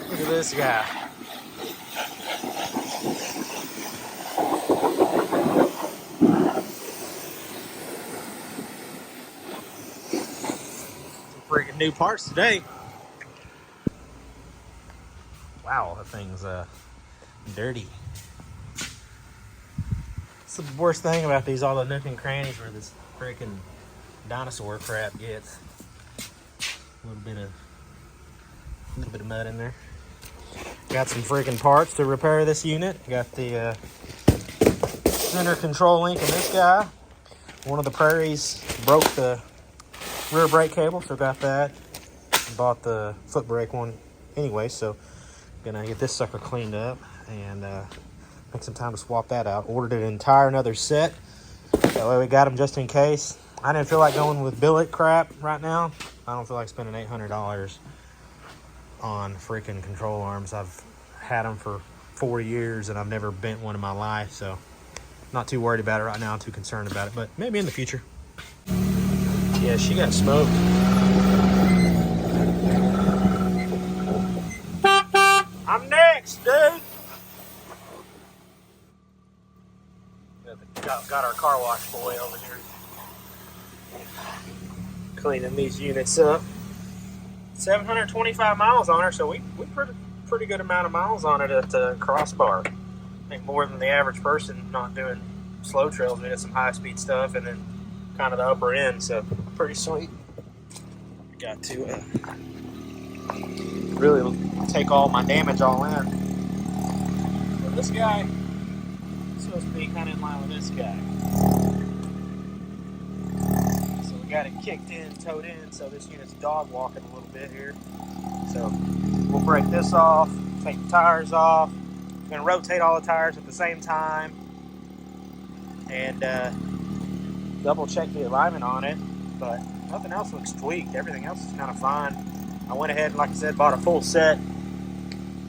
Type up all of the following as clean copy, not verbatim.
Look at this guy. Some freaking new parts today. Wow, that thing's dirty. It's the worst thing about these, all the nook and crannies where this freaking dinosaur crap gets. A little bit of mud in there. Got some freaking parts to repair this unit. Got the center control link in this guy. One of the Prairies broke the rear brake cable, so got that. Bought the foot brake one anyway, so gonna get this sucker cleaned up and make some time to swap that out. Ordered an entire another set. That way we got them just in case. I didn't feel like going with billet crap right now. I don't feel like spending $800 on freaking control arms. I've had them for 4 years and I've never bent one in my life, so not too worried about it right now. I'm too concerned about it, but maybe in the future. Yeah, she got smoked. I'm next, dude. Got our car wash boy over here cleaning these units up. 725 miles on her, so we pretty good amount of miles on it at Crossbar. I think more than the average person not doing slow trails. We did some high-speed stuff and then kind of the upper end, so pretty sweet. Got to really take all my damage all in. But this guy is supposed to be kind of in line with this guy. So we got it kicked in, towed in, so this unit's dog walking a little bit here. So we'll break this off, take the tires off. I'm gonna rotate all the tires at the same time and double check the alignment on it, but nothing else looks tweaked. Everything else is kind of fine. I went ahead and, like I said, bought a full set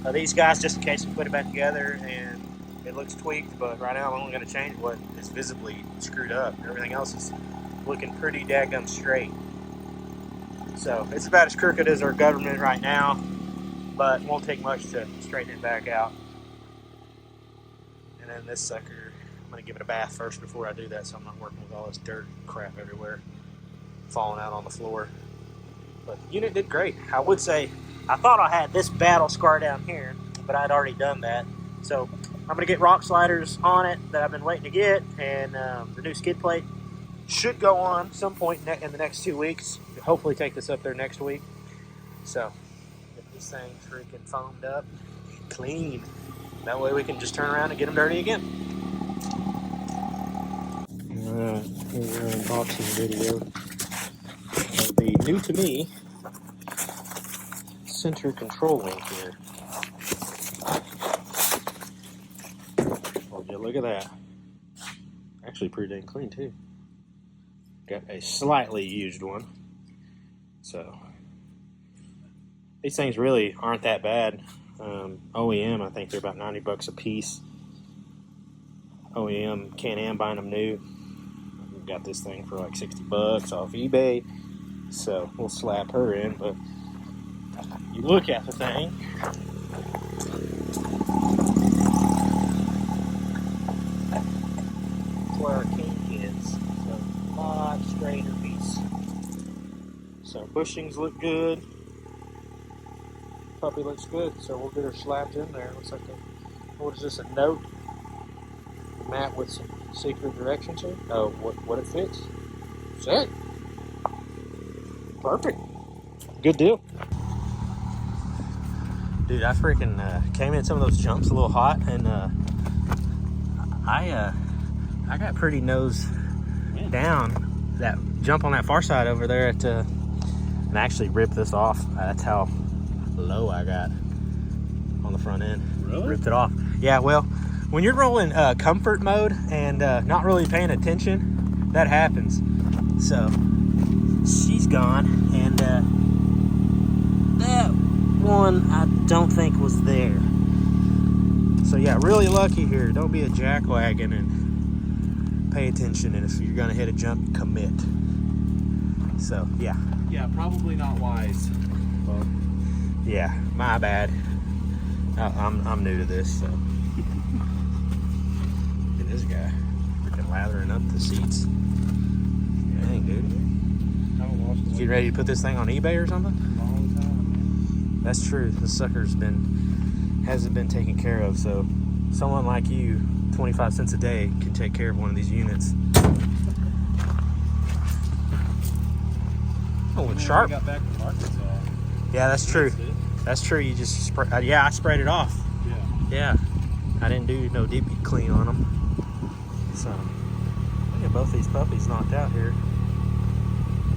of these guys just in case we put it back together and it looks tweaked, but right now I'm only going to change what is visibly screwed up. Everything else is looking pretty daggum straight. So it's about as crooked as our government right now, but it won't take much to straighten it back out. And then this sucker, I'm going to give it a bath first before I do that, so I'm not working with all this dirt and crap everywhere falling out on the floor. But the unit did great. I would say I thought I had this battle scar down here, but I'd already done that. So I'm going to get rock sliders on it that I've been waiting to get, and the new skid plate should go on some point in the next 2 weeks. Hopefully take this up there next week. So get this thing freaking foamed up, clean. That way we can just turn around and get them dirty again. Alright, here's our unboxing video of the new to me center control link here. Oh yeah, look at that. Actually pretty dang clean too. Got a slightly used one. So these things really aren't that bad. OEM, I think they're about 90 bucks a piece. OEM, Can-Am buying them new. Got this thing for like 60 bucks off eBay. So we'll slap her in, but you look at the thing. That's where our kink is. So a lot straighter piece. So bushings look good. Puppy looks good, so we'll get her slapped in there. Looks like what is this, a note? A mat with some secret directions here. Oh, what it fits. Set. Perfect. Good deal. Dude, I freaking came in some of those jumps a little hot, and I got pretty nose down that jump on that far side over there at and actually ripped this off. That's how low I got on the front end. Really? Ripped it off. Yeah, well, when you're rolling comfort mode and not really paying attention, that happens. So she's gone, and one I don't think was there. So yeah, really lucky here. Don't be a jackwagon and pay attention, and if you're gonna hit a jump, commit. So yeah. Yeah, probably not wise. But yeah, my bad. I'm new to this, so. Look at this guy, freaking lathering up the seats. Dang, dude. haven't watched You ready to put this thing on eBay or something? a long time, That's true. The sucker's hasn't been taken care of. So someone like you, 25 cents a day, can take care of one of these units. Oh, it's sharp. Got back from Arkansas. Yeah, that's true. That's true. You just spray. Yeah, I sprayed it off. Yeah. Yeah, I didn't do no deep clean on them. So look at both these puppies knocked out here.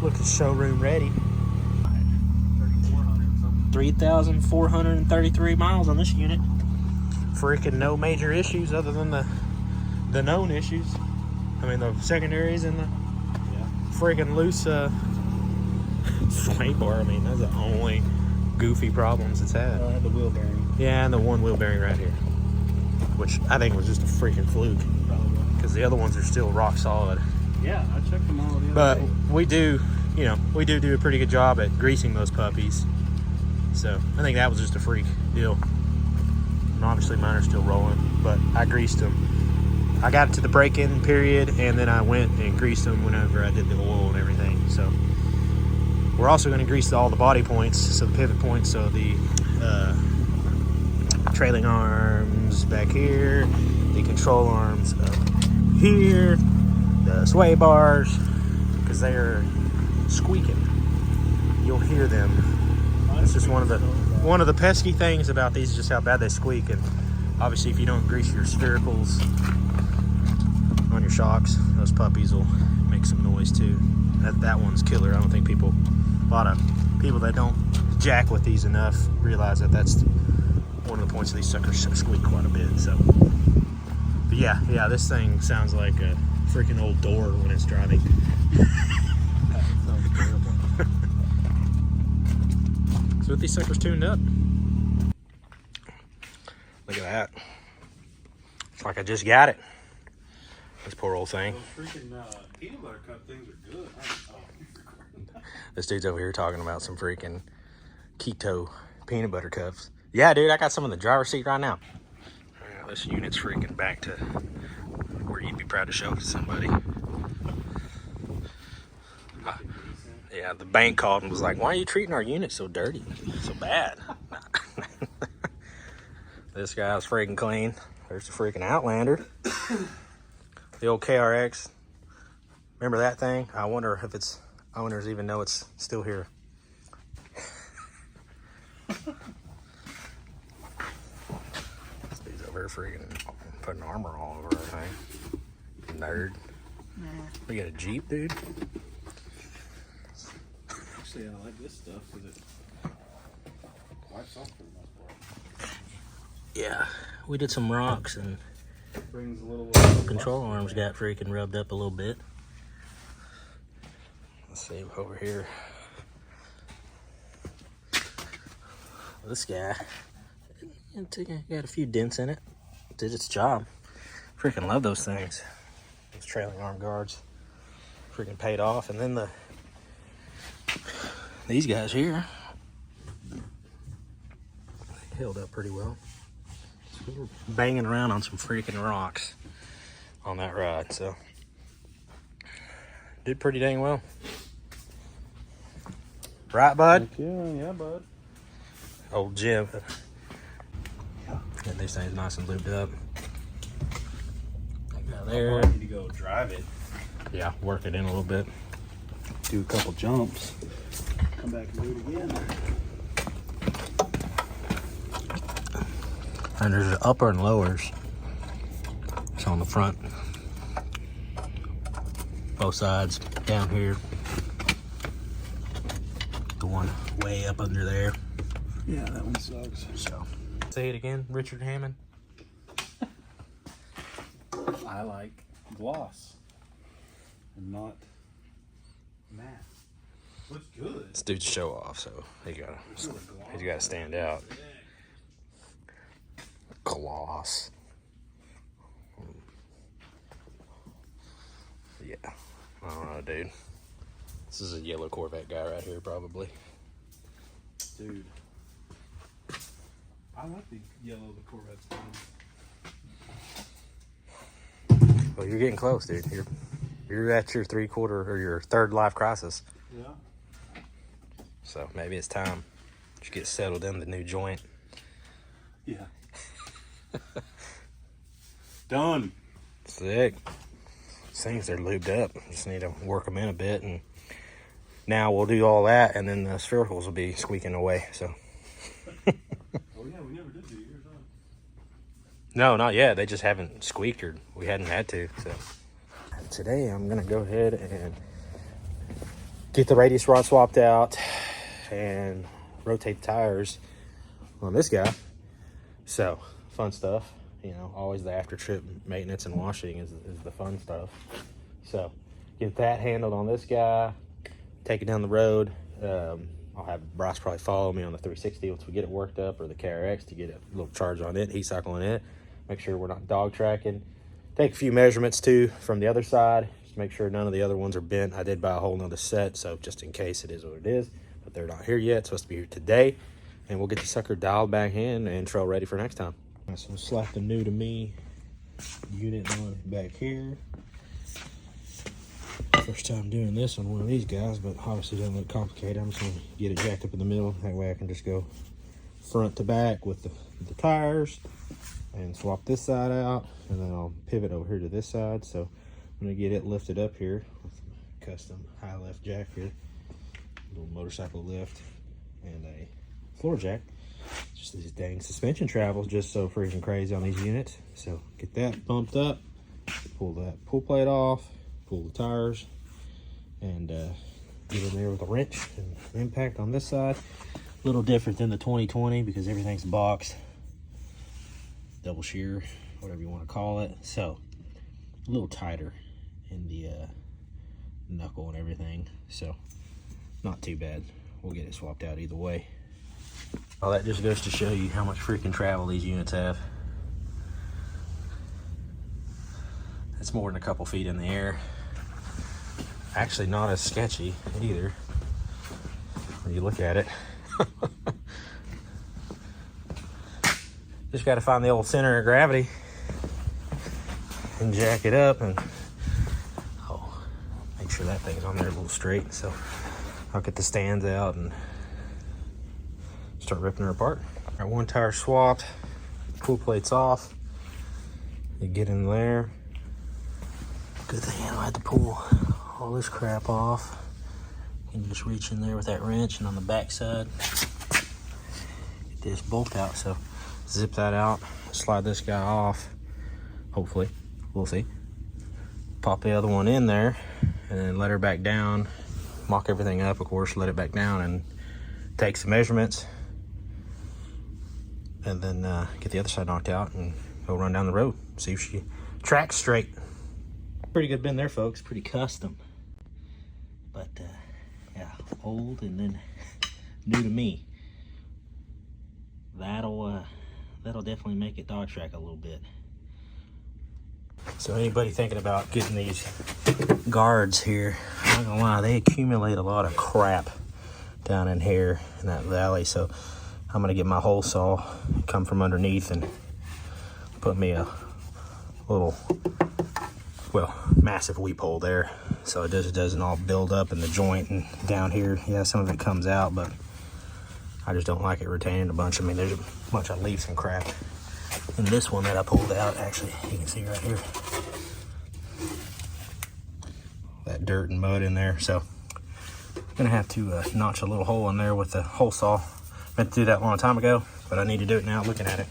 Looking showroom ready. 3,433 miles on this unit. Freaking no major issues other than the known issues. I mean the secondaries and the freaking loose sway bar. I mean that's the only goofy problems it's had. I had the wheel bearing. Yeah, and the one wheel bearing right here, which I think was just a freaking fluke, because the other ones are still rock solid. Yeah, I checked them all the other But day. we do a pretty good job at greasing those puppies. So I think that was just a freak deal. And obviously mine are still rolling, but I greased them. I got to the break-in period, and then I went and greased them whenever I did the oil and everything. So we're also going to grease all the body points, so the pivot points, so the trailing arms back here, the control arms up here, the sway bars, because they are squeaking. You'll hear them. It's just one of the pesky things about these is just how bad they squeak. And obviously, if you don't grease your sphericals on your shocks, those puppies will make some noise too. That one's killer. I don't think a lot of people that don't jack with these enough realize that that's one of the points of these suckers squeak quite a bit. So, but yeah, this thing sounds like a freaking old door when it's driving. That sounds terrible. So with these suckers tuned up, look at that. It's like I just got it. This poor old thing. Those freaking peanut butter cup things are good. This dude's over here talking about some freaking keto peanut butter cups. Yeah, dude, I got some in the driver's seat right now. Yeah, this unit's freaking back to where you'd be proud to show it to somebody. Yeah, the bank called and was like, why are you treating our unit so dirty, so bad? This guy's freaking clean. There's the freaking Outlander. The old KRX. Remember that thing? I wonder if its owners even know it's still here. This dude's over here freaking putting armor all over everything. Nerd. We got a Jeep, dude. Actually, I like this stuff because it wipes off for the most part. Yeah, we did some rocks and Brings a little control arms got freaking rubbed up a little bit. Let's see over here. This guy got a few dents in it. Did its job. Freaking love those things. Those trailing arm guards. Freaking paid off. And then these guys here held up pretty well. So we were banging around on some freaking rocks on that ride, so did pretty dang well. Right, bud? Yeah, bud. Old Jim. And this thing's nice and lubed up. There. I need to go drive it. Yeah, work it in a little bit. Do a couple jumps. Come back and do it again. And there's the upper and lowers. It's on the front. Both sides down here. The one way up under there. Yeah, that one sucks. So, say it again, Richard Hammond. I like gloss and not matte. Looks good. This dude's a show off, so he gotta stand out. Gloss. Yeah, I don't know, dude. This is a yellow Corvette guy right here, probably. Dude, I like the yellow the Corvette's done. Well, you're getting close, dude. You're at your 3/4 or your third life crisis. Yeah. So maybe it's time to get settled in the new joint. Yeah. Done. Sick. These things are lubed up. Just need to work them in a bit, and now we'll do all that, and then the sphericals will be squeaking away. So. Oh yeah, we never did do yours, huh? No, not yet. They just haven't squeaked, or we hadn't had to. So today I'm gonna go ahead and get the radius rod swapped out and rotate the tires on this guy. So fun stuff. You know, always the after trip maintenance and washing is the fun stuff. So get that handled on this guy, take it down the road. I'll have Bryce probably follow me on the 360 once we get it worked up, or the KRX to get a little charge on it, heat cycle on it. Make sure we're not dog tracking. Take a few measurements too from the other side. Just make sure none of the other ones are bent. I did buy a whole nother set, so just in case it is what it is. But they're not here yet. It's supposed to be here today. And we'll get the sucker dialed back in and trail ready for next time. So we'll slap the new to me unit on back here. First time doing this on one of these guys, but obviously doesn't look complicated. I'm just gonna get it jacked up in the middle. That way I can just go front to back with the tires and swap this side out, and then I'll pivot over here to this side. So I'm gonna get it lifted up here with my custom high lift jack here, little motorcycle lift, and a floor jack. Just these dang suspension travels just so freaking crazy on these units. So get that bumped up, pull that pull plate off, pull the tires, and get in there with a wrench and impact on this side. A little different than the 2020 because everything's boxed, double shear, whatever you want to call it. So a little tighter in the knuckle and everything. So not too bad. We'll get it swapped out either way. Well, that just goes to show you how much freaking travel these units have. It's more than a couple feet in the air. Actually not as sketchy either when you look at it. Just got to find the old center of gravity and jack it up, and make sure that thing's on there a little straight. So I'll get the stands out and start ripping her apart. All right, one tire swapped, pull plates off. You get in there. Good thing I don't have to pull all this crap off. You can just reach in there with that wrench, and on the back side, get this bolt out. So zip that out, slide this guy off. Hopefully, we'll see. Pop the other one in there, and then let her back down. Mock everything up, of course, let it back down, and take some measurements. And then get the other side knocked out and go run down the road. See if she tracks straight. Pretty good bin there, folks. Pretty custom. But yeah, old and then new to me. That'll definitely make it dog track a little bit. So anybody thinking about getting these guards here, I'm not gonna lie, they accumulate a lot of crap down in here in that valley. So I'm gonna get my hole saw, come from underneath, and put me a little, well, massive weep hole there, so it just doesn't all build up in the joint. And down here, yeah, some of it comes out, but I just don't like it retaining a bunch. I mean, there's a bunch of leaves and crap in this one that I pulled out. Actually, you can see right here that dirt and mud in there. So I'm gonna have to notch a little hole in there with the hole saw. Meant to do that a long time ago, but I need to do it now looking at it.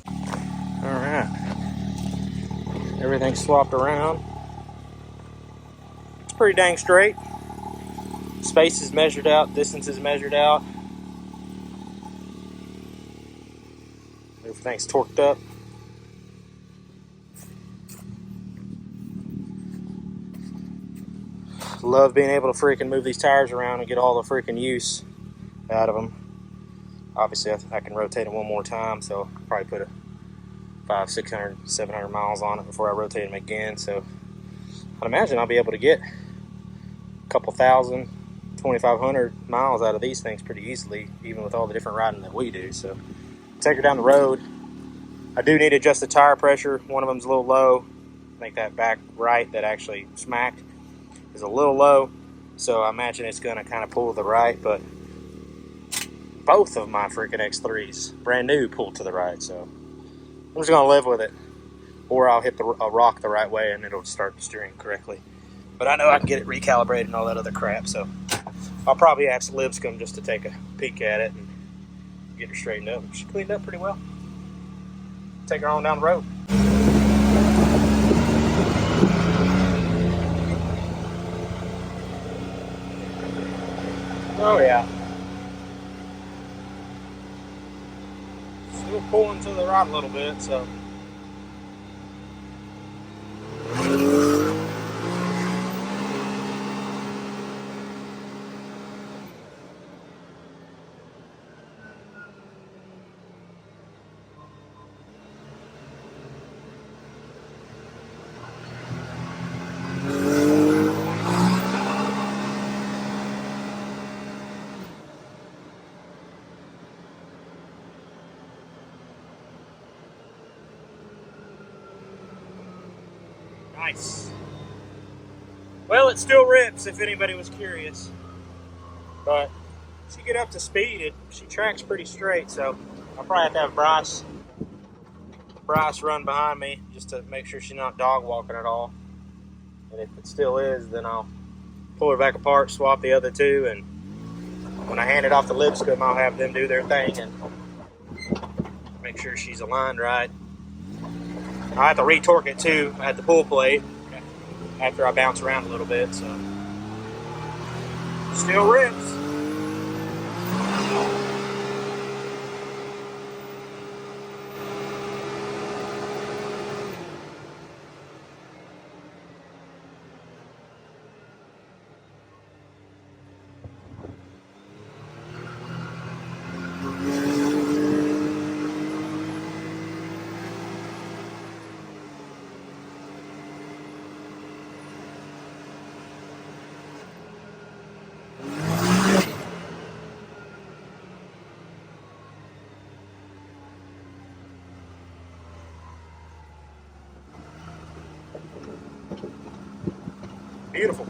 All right, everything's swapped around. It's pretty dang straight. Space is measured out, distance is measured out. Everything's torqued up. Love being able to freaking move these tires around and get all the freaking use out of them. Obviously, I can rotate them one more time, so I'll probably put a 500, 600, 700 miles on it before I rotate them again. So I'd imagine I'll be able to get a couple thousand, 2,500 miles out of these things pretty easily, even with all the different riding that we do. So take her down the road. I do need to adjust the tire pressure. One of them's a little low. I think that back right that actually smacked is a little low, so I imagine it's going to kind of pull to the right, but both of my freaking X3s, brand new, pull to the right, so I'm just going to live with it. Or I'll hit a rock the right way and it'll start the steering correctly. But I know I can get it recalibrated and all that other crap, so I'll probably ask Lipscomb just to take a peek at it and get her straightened up. She cleaned up pretty well. Take her on down the road. Oh yeah. Still pulling to the right a little bit, so. Nice. Well, it still rips if anybody was curious, but she get up to speed, she tracks pretty straight, so I'll probably have to have Bryce run behind me just to make sure she's not dog walking at all. And if it still is, then I'll pull her back apart, swap the other two, and when I hand it off to Lipscomb, I'll have them do their thing and make sure she's aligned right. I have to retorque it too at the pull plate after I bounce around a little bit, so still rips. Beautiful.